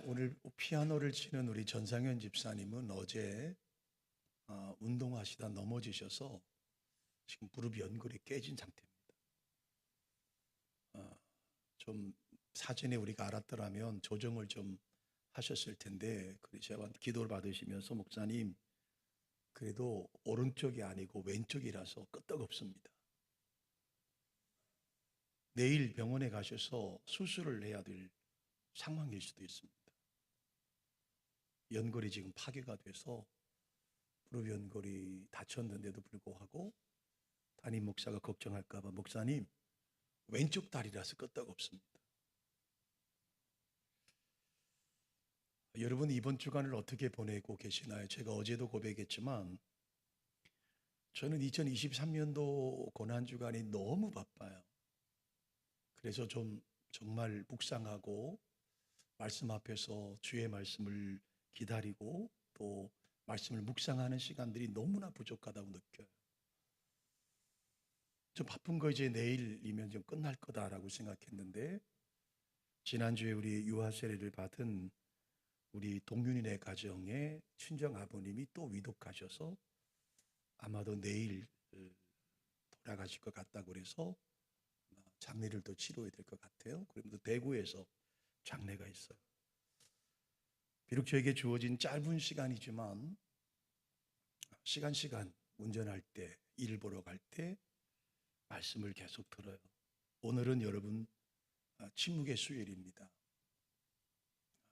오늘 피아노를 치는 우리 전상현 집사님은 어제 운동하시다 넘어지셔서 지금 무릎 연골이 깨진 상태입니다. 좀 사전에 우리가 알았더라면 조정을 좀 하셨을 텐데, 그래서 제가 기도를 받으시면서 목사님, 그래도 오른쪽이 아니고 왼쪽이라서 끄떡없습니다. 내일 병원에 가셔서 수술을 해야 될 상황일 수도 있습니다. 연골이 지금 파괴가 돼서 무릎 연골이 다쳤는데도 불구하고 담임 목사가 걱정할까 봐 목사님 왼쪽 다리라서 끄떡없습니다. 여러분 이번 주간을 어떻게 보내고 계시나요? 제가 어제도 고백했지만 저는 2023년도 고난주간이 너무 바빠요. 그래서 좀 정말 묵상하고 말씀 앞에서 주의 말씀을 기다리고 또 말씀을 묵상하는 시간들이 너무나 부족하다고 느껴요. 좀 바쁜 거 이제 내일이면 좀 끝날 거다라고 생각했는데, 지난주에 우리 유아 세례를 받은 우리 동윤이네 가정의 친정 아버님이 또 위독하셔서 아마도 내일 돌아가실 것 같다고 그래서 장례를 또 치러야 될 것 같아요. 그러면서 대구에서 장례가 있어요. 비록 저에게 주어진 짧은 시간이지만 시간 운전할 때, 일 보러 갈 때 말씀을 계속 들어요. 오늘은 여러분 침묵의 수요일입니다.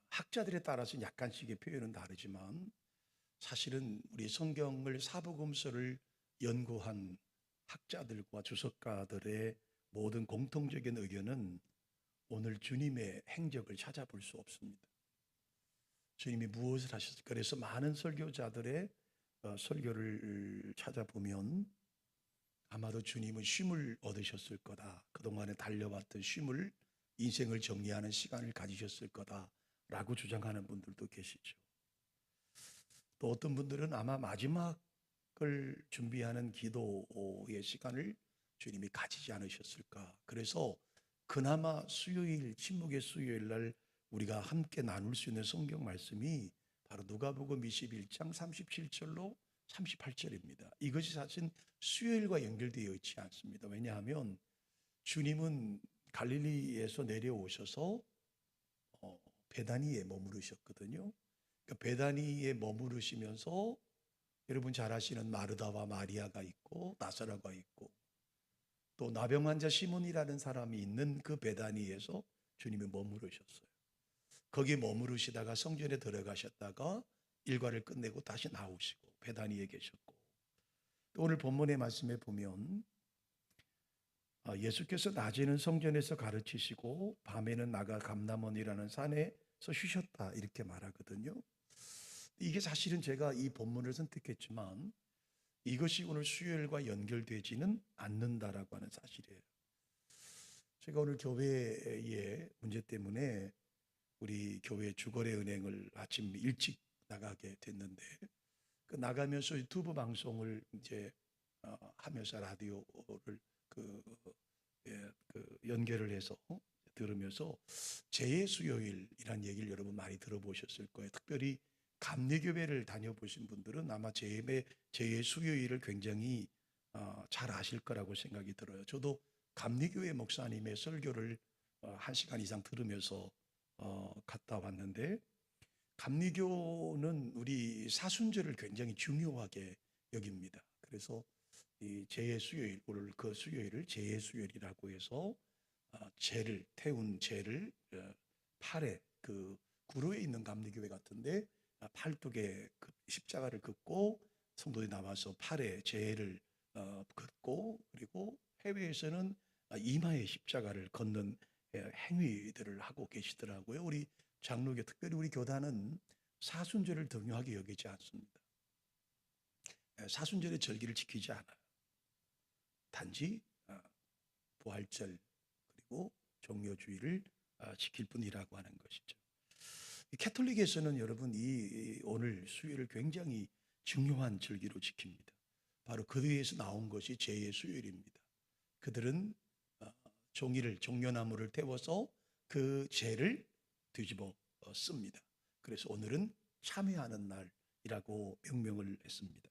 학자들에 따라서 약간씩의 표현은 다르지만 사실은 우리 성경을 사복음서를 연구한 학자들과 주석가들의 모든 공통적인 의견은 오늘 주님의 행적을 찾아볼 수 없습니다. 주님이 무엇을 하셨을까? 그래서 많은 설교자들의 설교를 찾아보면 아마도 주님은 쉼을 얻으셨을 거다. 그동안에 달려왔던 쉼을, 인생을 정리하는 시간을 가지셨을 거다라고 주장하는 분들도 계시죠. 또 어떤 분들은 아마 마지막을 준비하는 기도의 시간을 주님이 가지지 않으셨을까. 그래서 그나마 수요일, 침묵의 수요일 날 우리가 함께 나눌 수 있는 성경 말씀이 바로 누가복음 21장 37절로 38절입니다. 이것이 사실 수요일과 연결되어 있지 않습니다. 왜냐하면 주님은 갈릴리에서 내려오셔서 베다니에 머무르셨거든요. 그러니까 베다니에 머무르시면서 여러분 잘 아시는 마르다와 마리아가 있고 나사로가 있고 또 나병 환자 시몬이라는 사람이 있는 그 베다니에서 주님이 머무르셨어요. 거기에 머무르시다가 성전에 들어가셨다가 일과를 끝내고 다시 나오시고 베다니에 계셨고, 또 오늘 본문의 말씀에 보면 예수께서 낮에는 성전에서 가르치시고 밤에는 나가 감람원이라는 산에서 쉬셨다 이렇게 말하거든요. 이게 사실은 제가 이 본문을 선택했지만 이것이 오늘 수요일과 연결되지는 않는다라고 하는 사실이에요. 제가 오늘 교회의 문제 때문에 우리 교회 주거래 은행을 아침 일찍 나가게 됐는데, 그 나가면서 유튜브 방송을 이제 하면서 라디오를 연결을 해서 들으면서 재의 수요일이란 얘기를 여러분 많이 들어보셨을 거예요. 특별히 감리교회를 다녀보신 분들은 아마 재의 수요일을 굉장히 잘 아실 거라고 생각이 들어요. 저도 감리교회 목사님의 설교를 1시간 이상 들으면서 갔다 왔는데, 감리교는 우리 사순절을 굉장히 중요하게 여깁니다. 그래서 이 재의 수요일, 오늘 그 수요일을 재의 수요일이라고 해서 재를 태운 재를 팔에 그 구로에 있는 감리교회 같은데 팔뚝에 그 십자가를 긋고 성도들이 나와서 팔에 재를 긋고, 그리고 해외에서는 이마에 십자가를 걷는 행위들을 하고 계시더라고요. 우리 장로교, 특별히 우리 교단은 사순절을 등요하게 여기지 않습니다. 사순절의 절기를 지키지 않아요. 단지 부활절 그리고 종료주의를 지킬 뿐이라고 하는 것이죠. 캐톨릭에서는 여러분 이 오늘 수요일을 굉장히 중요한 절기로 지킵니다. 바로 그 뒤에서 나온 것이 제의 수요일입니다. 그들은 종려나무를 태워서 그 재를 뒤집어 씁니다. 그래서 오늘은 참회하는 날이라고 명명을 했습니다.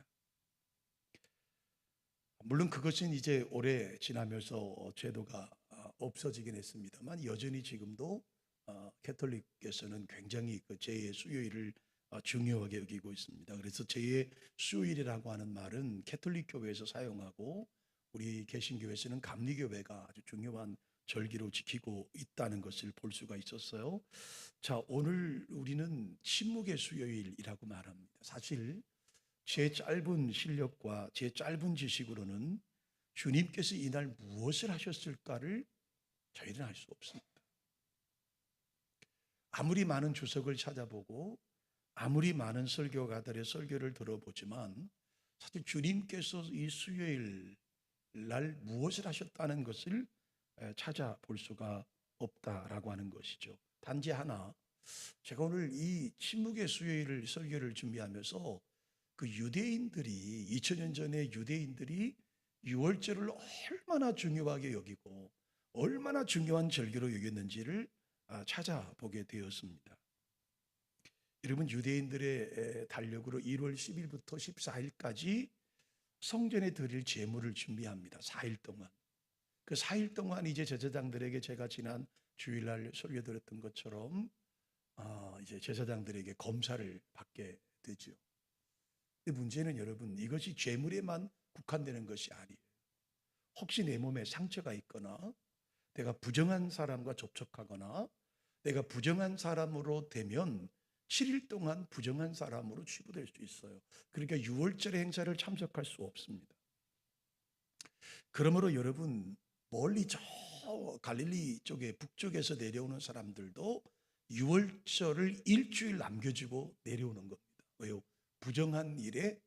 물론 그것은 이제 오래 지나면서 제도가 없어지긴 했습니다만 여전히 지금도 캐톨릭에서는 굉장히 그 제 수요일을 중요하게 여기고 있습니다. 그래서 제 수요일이라고 하는 말은 캐톨릭 교회에서 사용하고 우리 개신교회에서는 감리교회가 아주 중요한 절기로 지키고 있다는 것을 볼 수가 있었어요. 자, 오늘 우리는 침묵의 수요일이라고 말합니다. 사실 제 짧은 실력과 제 짧은 지식으로는 주님께서 이날 무엇을 하셨을까를 저희는 알 수 없습니다. 아무리 많은 주석을 찾아보고 아무리 많은 설교가들의 설교를 들어보지만 사실 주님께서 이 수요일 날 무엇을 하셨다는 것을 찾아볼 수가 없다라고 하는 것이죠. 단지 하나, 제가 오늘 이 침묵의 수요일 설교를 준비하면서 그 유대인들이 2000년 전에 유대인들이 유월절을 얼마나 중요하게 여기고 얼마나 중요한 절기로 여겼는지를 찾아보게 되었습니다. 여러분, 유대인들의 달력으로 1월 10일부터 14일까지 성전에 드릴 제물을 준비합니다. 4일 동안. 그 4일 동안 이제 제사장들에게 제가 지난 주일날 설교 드렸던 것처럼 이제 제사장들에게 검사를 받게 되죠. 근데 문제는 여러분, 이것이 제물에만 국한되는 것이 아니에요. 혹시 내 몸에 상처가 있거나 내가 부정한 사람과 접촉하거나 내가 부정한 사람으로 되면 7일 동안 부정한 사람으로 취급될 수 있어요. 그러니까 유월절의 행사를 참석할 수 없습니다. 그러므로 여러분, 멀리 저 갈릴리 쪽에 북쪽에서 내려오는 사람들도 유월절을 일주일 남겨주고 내려오는 겁니다. 왜요? 부정한 일에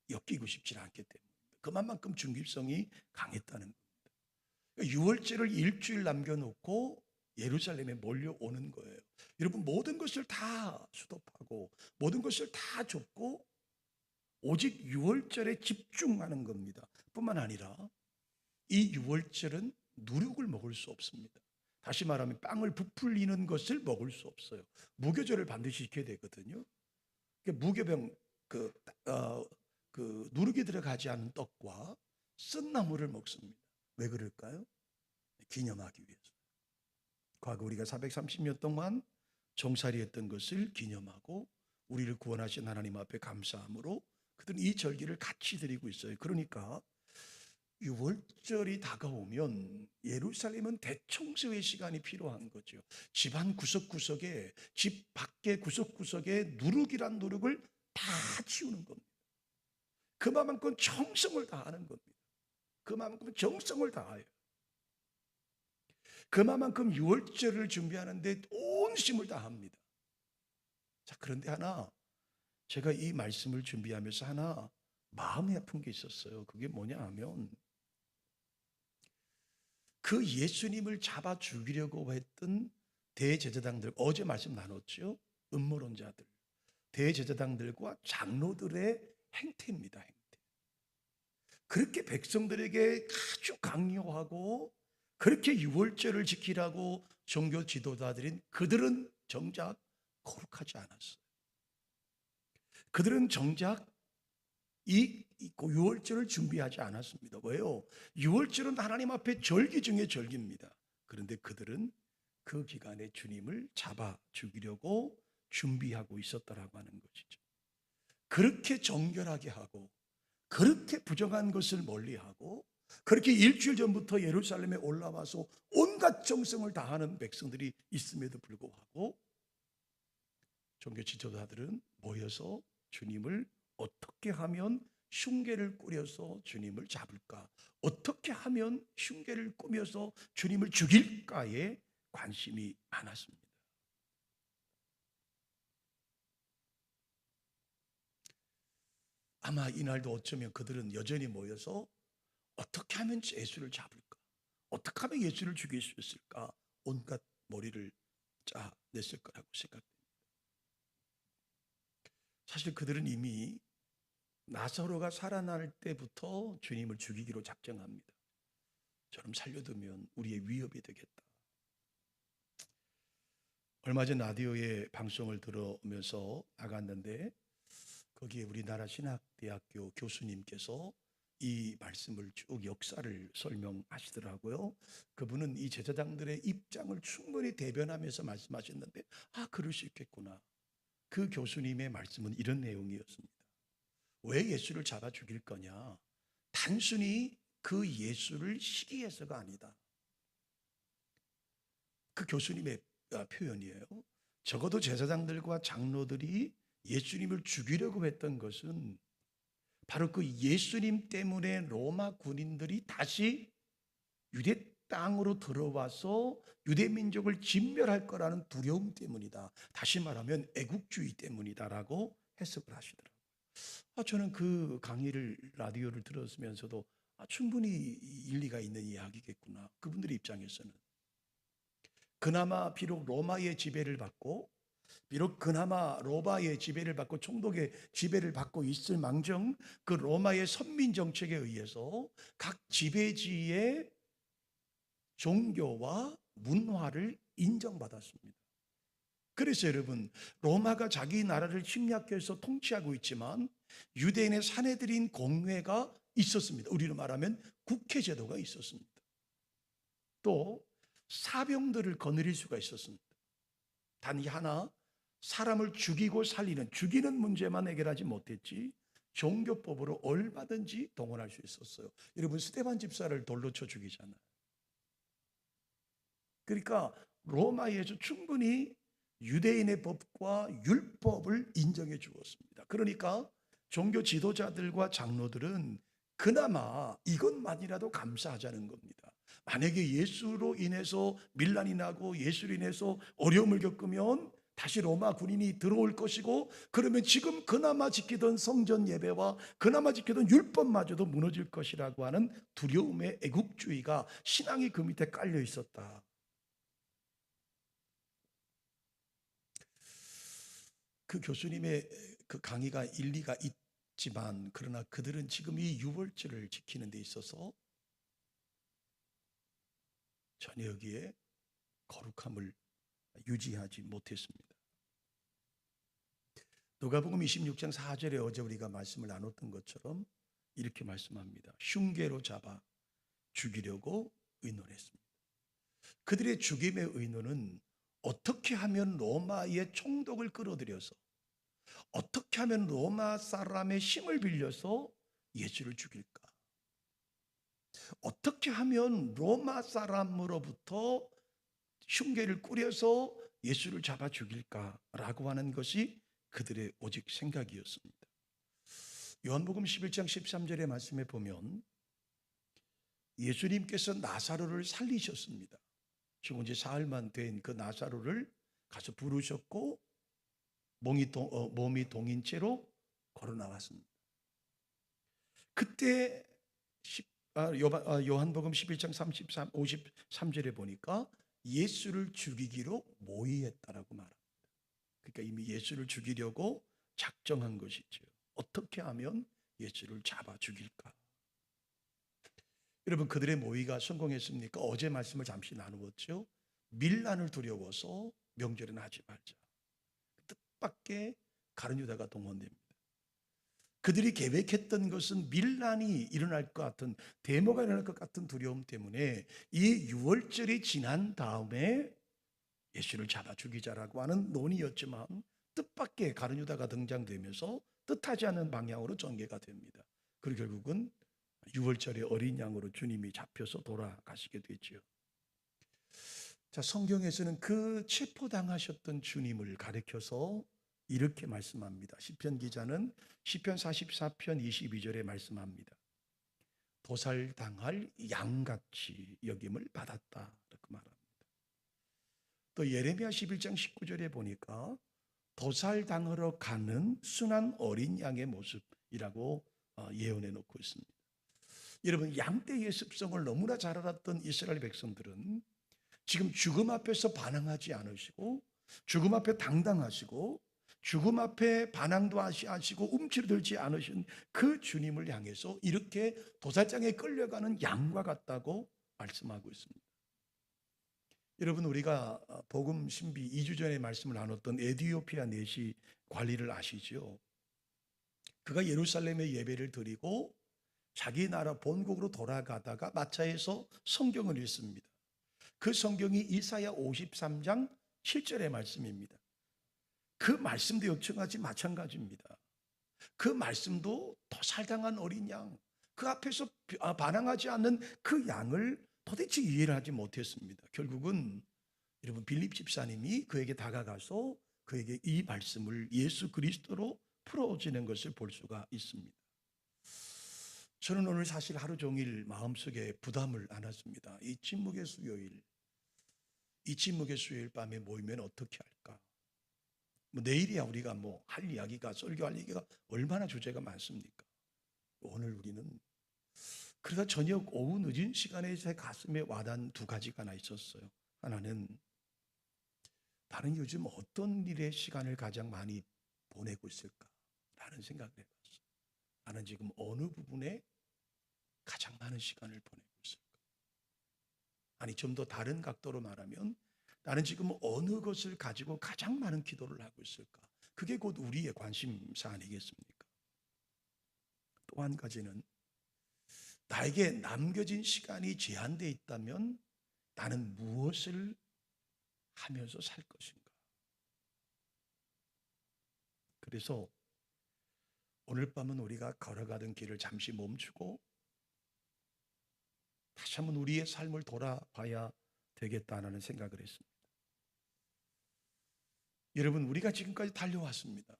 엮이고 싶지 않기 때문에. 그만큼 중립성이 강했다는 겁니다. 유월절을 일주일 남겨놓고 예루살렘에 몰려오는 거예요. 여러분, 모든 것을 다 수독하고 모든 것을 다 줬고 오직 유월절에 집중하는 겁니다. 뿐만 아니라 이 유월절은 누룩을 먹을 수 없습니다. 다시 말하면 빵을 부풀리는 것을 먹을 수 없어요. 무교절을 반드시 지켜야 되거든요. 무교병 그 누룩이 들어가지 않은 떡과 쓴나물을 먹습니다. 왜 그럴까요? 기념하기 위해서. 과거 우리가 430년 동안 종살이했던 것을 기념하고 우리를 구원하신 하나님 앞에 감사함으로 그들은 이 절기를 같이 드리고 있어요. 그러니까 유월절이 다가오면 예루살렘은 대청소의 시간이 필요한 거죠. 집안 구석구석에, 집 밖의 구석구석에 누룩이란 누룩을 다 치우는 겁니다. 그만큼 정성을 다하는 겁니다. 그만큼 정성을 다해요. 그만큼 유월절을 준비하는데 온 힘을 다합니다. 자, 그런데 하나, 제가 이 말씀을 준비하면서 하나 마음이 아픈 게 있었어요. 그게 뭐냐 하면 그 예수님을 잡아 죽이려고 했던 대제사장들, 어제 말씀 나눴죠. 음모론자들, 대제사장들과 장로들의 행태입니다. 행태. 그렇게 백성들에게 아주 강요하고 그렇게 유월절을 지키라고 종교 지도자들인 그들은 정작 거룩하지 않았어요. 그들은 정작 이 유월절을 준비하지 않았습니다. 왜요? 유월절은 하나님 앞에 절기 중에 절기입니다. 그런데 그들은 그 기간에 주님을 잡아 죽이려고 준비하고 있었다라고 하는 것이죠. 그렇게 정결하게 하고 그렇게 부정한 것을 멀리하고 그렇게 일주일 전부터 예루살렘에 올라와서 온갖 정성을 다하는 백성들이 있음에도 불구하고 종교 지도자들은 모여서 주님을 어떻게 하면 흉계를 꾸려서 주님을 잡을까? 어떻게 하면 흉계를 꾸며서 주님을 죽일까에 관심이 많았습니다. 아마 이날도 어쩌면 그들은 여전히 모여서 어떻게 하면 예수를 잡을까? 어떻게 하면 예수를 죽일 수 있을까? 온갖 머리를 짜냈을 거라고 생각됩니다. 사실 그들은 이미 나사로가 살아날 때부터 주님을 죽이기로 작정합니다. 저놈 살려두면 우리의 위협이 되겠다. 얼마 전 라디오에 방송을 들으면서 나갔는데 거기에 우리나라 신학대학교 교수님께서 이 말씀을 쭉 역사를 설명하시더라고요. 그분은 이 제사장들의 입장을 충분히 대변하면서 말씀하셨는데, 그럴 수 있겠구나. 그 교수님의 말씀은 이런 내용이었습니다. 왜 예수를 잡아 죽일 거냐? 단순히 그 예수를 시기해서가 아니다. 그 교수님의 표현이에요. 적어도 제사장들과 장로들이 예수님을 죽이려고 했던 것은 바로 그 예수님 때문에 로마 군인들이 다시 유대 땅으로 들어와서 유대 민족을 진멸할 거라는 두려움 때문이다. 다시 말하면 애국주의 때문이다라고 해석을 하시더라고요. 저는 그 강의를 라디오를 들었으면서도 충분히 일리가 있는 이야기겠구나. 그분들의 입장에서는 그나마 비록 로마의 지배를 받고 비록 그나마 로마의 지배를 받고 총독의 지배를 받고 있을 망정 그 로마의 선민 정책에 의해서 각 지배지의 종교와 문화를 인정받았습니다. 그래서 여러분, 로마가 자기 나라를 침략해서 통치하고 있지만 유대인의 사내들인 공회가 있었습니다. 우리로 말하면 국회제도가 있었습니다. 또 사병들을 거느릴 수가 있었습니다. 단 하나, 사람을 죽이고 살리는 죽이는 문제만 해결하지 못했지 종교법으로 얼마든지 동원할 수 있었어요. 여러분, 스데반 집사를 돌로 쳐 죽이잖아요. 그러니까 로마에서 충분히 유대인의 법과 율법을 인정해 주었습니다. 그러니까 종교 지도자들과 장로들은 그나마 이것만이라도 감사하자는 겁니다. 만약에 예수로 인해서 밀란이 나고 예수로 인해서 어려움을 겪으면 다시 로마 군인이 들어올 것이고 그러면 지금 그나마 지키던 성전 예배와 그나마 지키던 율법마저도 무너질 것이라고 하는 두려움의 애국주의가 신앙이 그 밑에 깔려 있었다. 그 교수님의 그 강의가 일리가 있지만 그러나 그들은 지금 이 유월절을 지키는 데 있어서 전혀 여기에 거룩함을 유지하지 못했습니다. 누가복음 26장 4절에 어제 우리가 말씀을 나눴던 것처럼 이렇게 말씀합니다. 흉계로 잡아 죽이려고 의논했습니다. 그들의 죽임의 의논은 어떻게 하면 로마의 총독을 끌어들여서 어떻게 하면 로마 사람의 힘을 빌려서 예수를 죽일까? 어떻게 하면 로마 사람으로부터 흉계를 꾸려서 예수를 잡아 죽일까라고 하는 것이 그들의 오직 생각이었습니다. 요한복음 11장 13절의 말씀에 보면 예수님께서 나사로를 살리셨습니다. 죽은 지 사흘만 된 그 나사로를 가서 부르셨고 몸이 동인 채로 걸어 나왔습니다. 그때 요한복음 11장 53절에 보니까 예수를 죽이기로 모의했다라고 말합니다. 그러니까 이미 예수를 죽이려고 작정한 것이죠. 어떻게 하면 예수를 잡아 죽일까? 여러분, 그들의 모의가 성공했습니까? 어제 말씀을 잠시 나누었죠. 밀란을 두려워서 명절은 하지 말자. 뜻밖의 가룟 유다가 동원됩니다. 그들이 계획했던 것은 밀란이 일어날 것 같은 데모가 일어날 것 같은 두려움 때문에 이 유월절이 지난 다음에 예수를 잡아 죽이자라고 하는 논의였지만 뜻밖의 가룟 유다가 등장되면서 뜻하지 않은 방향으로 전개가 됩니다. 그리고 결국은 유월절에 어린 양으로 주님이 잡혀서 돌아가시게 되죠. 자, 성경에서는 그 체포당하셨던 주님을 가리켜서 이렇게 말씀합니다. 시편 기자는 시편 44편 22절에 말씀합니다. 도살당할 양같이 여김을 받았다 이렇게 말합니다. 또 예레미야 11장 19절에 보니까 도살당하러 가는 순한 어린 양의 모습이라고 예언해 놓고 있습니다. 여러분, 양떼의 습성을 너무나 잘 알았던 이스라엘 백성들은 지금 죽음 앞에서 반항하지 않으시고 죽음 앞에 당당하시고 죽음 앞에 반항도 하시고 움츠러들지 않으신 그 주님을 향해서 이렇게 도살장에 끌려가는 양과 같다고 말씀하고 있습니다. 여러분 우리가 복음 신비 2주 전에 말씀을 나눴던 에티오피아 내시 관리를 아시죠? 그가 예루살렘에 예배를 드리고 자기 나라 본국으로 돌아가다가 마차에서 성경을 읽습니다. 그 성경이 이사야 53장 7절의 말씀입니다. 그 말씀도 역청하지 마찬가지입니다. 그 말씀도 더 살당한 어린 양, 그 앞에서 반항하지 않는 그 양을 도대체 이해를 하지 못했습니다. 결국은 여러분 빌립 집사님이 그에게 다가가서 그에게 이 말씀을 예수 그리스도로 풀어주는 것을 볼 수가 있습니다. 저는 오늘 사실 하루 종일 마음속에 부담을 안았습니다. 이 침묵의 수요일 밤에 모이면 어떻게 할까? 내일이야 우리가 할 이야기가, 설교할 얘기가 얼마나 주제가 많습니까? 오늘 우리는 그러다 저녁 오후 늦은 시간에 제 가슴에 와닿은 두 가지가 하나 있었어요. 하나는 나는 요즘 어떤 일에 시간을 가장 많이 보내고 있을까라는 생각을 해봤어요. 나는 지금 어느 부분에 가장 많은 시간을 보내고 있을까? 아니 좀 더 다른 각도로 말하면 나는 지금 어느 것을 가지고 가장 많은 기도를 하고 있을까? 그게 곧 우리의 관심사 아니겠습니까? 또 한 가지는 나에게 남겨진 시간이 제한되어 있다면 나는 무엇을 하면서 살 것인가? 그래서 오늘 밤은 우리가 걸어가던 길을 잠시 멈추고 다시 한번 우리의 삶을 돌아봐야 되겠다는 생각을 했습니다. 여러분 우리가 지금까지 달려왔습니다.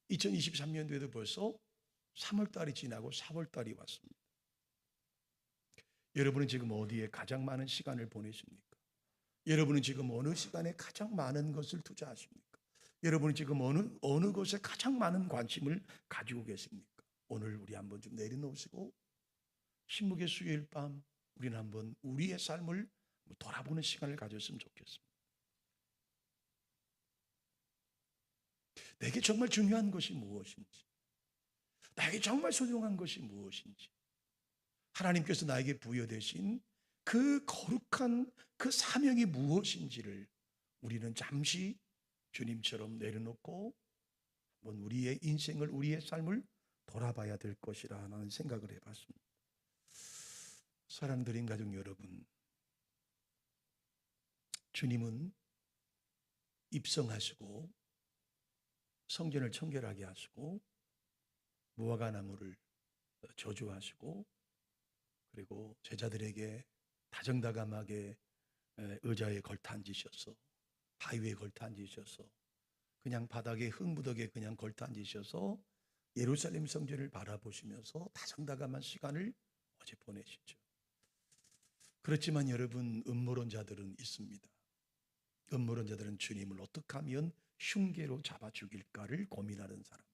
2023년도에도 벌써 3월달이 지나고 4월달이 왔습니다. 여러분은 지금 어디에 가장 많은 시간을 보내십니까? 여러분은 지금 어느 시간에 가장 많은 것을 투자하십니까? 여러분은 지금 어느 것에 가장 많은 관심을 가지고 계십니까? 오늘 우리 한번 좀 내려놓으시고 신묵의 수요일 밤 우리는 한번 우리의 삶을 돌아보는 시간을 가졌으면 좋겠습니다. 내게 정말 중요한 것이 무엇인지, 나에게 정말 소중한 것이 무엇인지, 하나님께서 나에게 부여되신 그 거룩한 그 사명이 무엇인지를 우리는 잠시 주님처럼 내려놓고 한번 우리의 인생을, 우리의 삶을 돌아봐야 될 것이라 하는 생각을 해봤습니다. 사랑드린 가족 여러분, 주님은 입성하시고 성전을 청결하게 하시고 무화과나무를 저주하시고 그리고 제자들에게 다정다감하게 의자에 걸터앉으셔서 바위에 걸터앉으셔서 그냥 바닥에 흙무더기에 그냥 걸터앉으셔서 예루살렘 성전을 바라보시면서 다정다감한 시간을 어제 보내시죠. 그렇지만 여러분 음모론자들은 있습니다. 음모론자들은 주님을 어떻게 하면 흉계로 잡아 죽일까를 고민하는 사람들.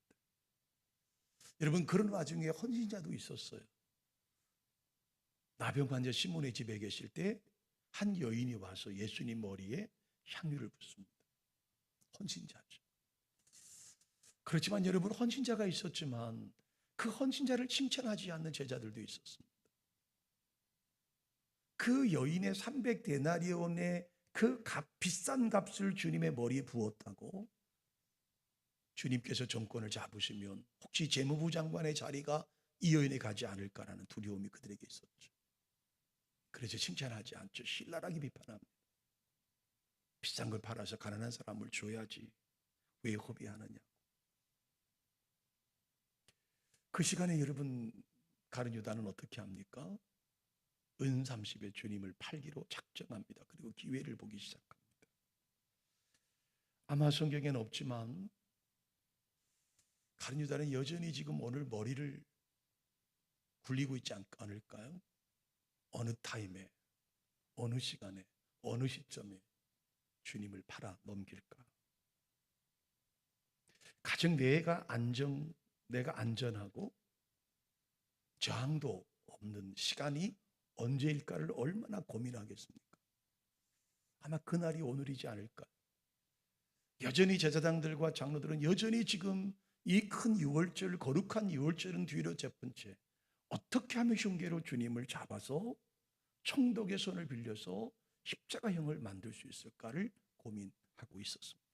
여러분 그런 와중에 헌신자도 있었어요. 나병 환자 시몬의 집에 계실 때 한 여인이 와서 예수님 머리에 향유를 붓습니다. 헌신자죠. 그렇지만 여러분 헌신자가 있었지만 그 헌신자를 칭찬하지 않는 제자들도 있었습니다. 그 여인의 300데나리온의 그 비싼 값을 주님의 머리에 부었다고 주님께서 정권을 잡으시면 혹시 재무부 장관의 자리가 이 여인에 가지 않을까라는 두려움이 그들에게 있었죠. 그래서 칭찬하지 않죠. 신랄하게 비판합니다. 비싼 걸 팔아서 가난한 사람을 줘야지 왜 허비하느냐. 그 시간에 여러분 가룟 유다는 어떻게 합니까? 은 30에 주님을 팔기로 작정합니다. 그리고 기회를 보기 시작합니다. 아마 성경에는 없지만 가룟 유다는 여전히 지금 오늘 머리를 굴리고 있지 않을까요? 어느 타임에, 어느 시간에, 어느 시점에 주님을 팔아 넘길까? 가정 내가 안전하고 저항도 없는 시간이 언제일까를 얼마나 고민하겠습니까? 아마 그날이 오늘이지 않을까? 여전히 제사장들과 장로들은 여전히 지금 이 큰 유월절, 거룩한 유월절은 뒤로 접은 채 어떻게 하면 흉계로 주님을 잡아서 총독의 손을 빌려서 십자가형을 만들 수 있을까를 고민하고 있었습니다.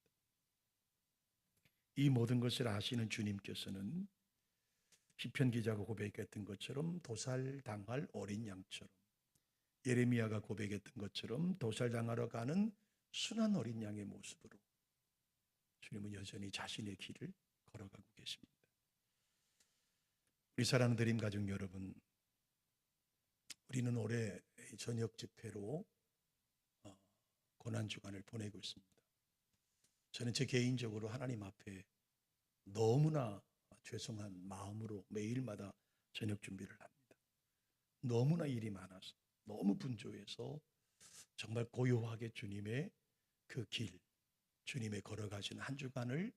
이 모든 것을 아시는 주님께서는 시편 기자가 고백했던 것처럼 도살당할 어린 양처럼, 예레미야가 고백했던 것처럼 도살당하러 가는 순한 어린 양의 모습으로 주님은 여전히 자신의 길을 걸어가고 계십니다. 우리 사랑하는 드림 가족 여러분, 우리는 올해 저녁 집회로 고난주간을 보내고 있습니다. 저는 제 개인적으로 하나님 앞에 너무나 죄송한 마음으로 매일마다 저녁 준비를 합니다. 너무나 일이 많아서, 너무 분주해서 정말 고요하게 주님의 그 길, 주님의 걸어가신 한 주간을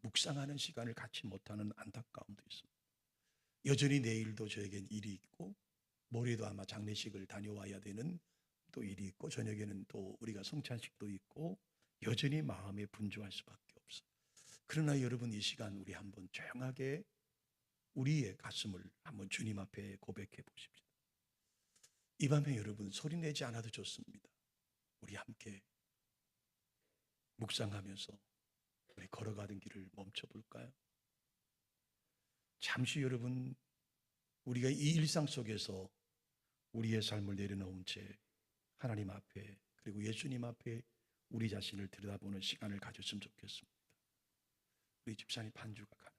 묵상하는 시간을 갖지 못하는 안타까움도 있습니다. 여전히 내일도 저에겐 일이 있고, 모레도 아마 장례식을 다녀와야 되는 또 일이 있고, 저녁에는 또 우리가 성찬식도 있고, 여전히 마음에 분주할 수밖에 없어요. 그러나 여러분, 이 시간 우리 한번 조용하게 우리의 가슴을 한번 주님 앞에 고백해 보십시오. 이 밤에 여러분, 소리 내지 않아도 좋습니다. 우리 함께 묵상하면서 우리 걸어가는 길을 멈춰볼까요? 잠시 여러분, 우리가 이 일상 속에서 우리의 삶을 내려놓은 채 하나님 앞에, 그리고 예수님 앞에 우리 자신을 들여다보는 시간을 가졌으면 좋겠습니다. 우리 집사님 반주가 갑니다.